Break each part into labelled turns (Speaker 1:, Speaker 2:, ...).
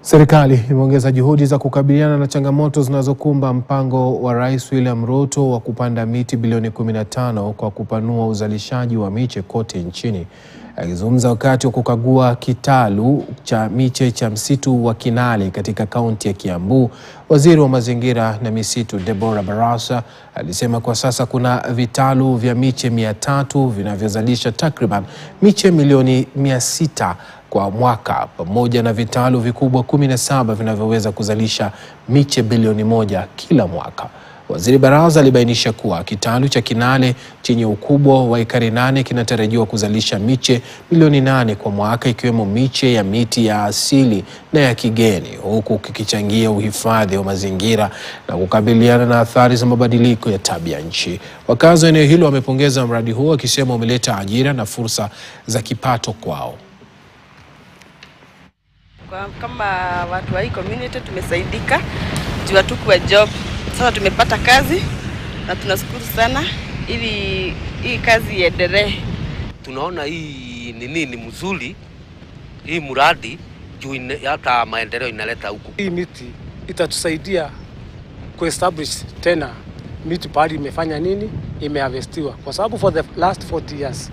Speaker 1: Serikali imeongeza juhudi za kukabiliana na changamoto zinazokumba mpango wa Rais William Ruto wa kupanda miti bilioni 15 kwa kupanua uzalishaji wa miche kote nchini. Akizungumza wakati wa kukagua kitalu cha miche cha msitu wa Kinale katika kaunti ya Kiambu, Waziri wa Mazingira na Misitu Deborah Barasa alisema kwa sasa kuna vitalu vya miche 300 vinavyozalisha takriban miche milioni 600 kwa mwaka, pamoja na vitalu vikubwa 17 vinavyoweza kuzalisha miche bilioni 1 kila mwaka. Waziri Barasa alibainisha kuwa kitalu cha Kinale chenye ukubwa wa ekari 8 kinatarajiwa kuzalisha miche milioni 8 kwa mwaka, ikiwemo miche ya miti ya asili na ya kigeni, huku kikichangia uhifadhi wa mazingira na kukabiliana na athari za mabadiliko ya tabia nchi. Wakazi wa eneo hilo wamepongeza mradi huo, wakisema umeleta ajira na fursa za kipato kwao.
Speaker 2: Kama watu wa hii community tumesaidika juu hatukuwa job. Sasa tumepata kazi na tunashukuru sana, ili hii kazi iendelee.
Speaker 3: Tunaona hii ni mzuri, hii mradi juu hata maendeleo inaleta huku.
Speaker 4: Hii miti itatusaidia kuestablish tena miti pahali imefanya nini, imeharvestiwa, kwa sababu for the last 40 years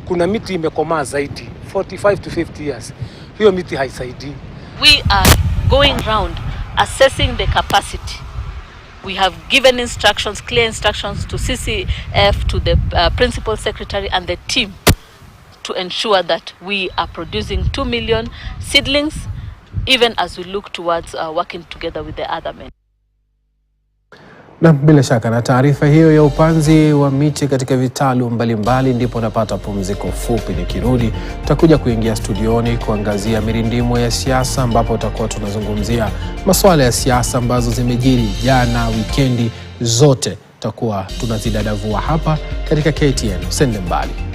Speaker 4: kuna miti imekomaa zaidi 45 to 50 years. Hiyo miti haisaidii.
Speaker 5: We are going round assessing the capacity. We have given instructions, clear instructions to CCF, to the Principal Secretary and the team to ensure that we are producing 2 million seedlings, even as we look towards working together with the other men.
Speaker 1: Na bila shaka na taarifa hiyo ya upanzi wa miche katika vitalu mbalimbali ndipo napata pumziko fupi. Nikirudi tutakuja kuingia studioni kuangazia mirindimo ya siasa, ambapo tutakuwa tunazungumzia masuala ya siasa ambazo zimejiri jana, wikendi zote tutakuwa tunazidadavua hapa katika KTN. Usende mbali.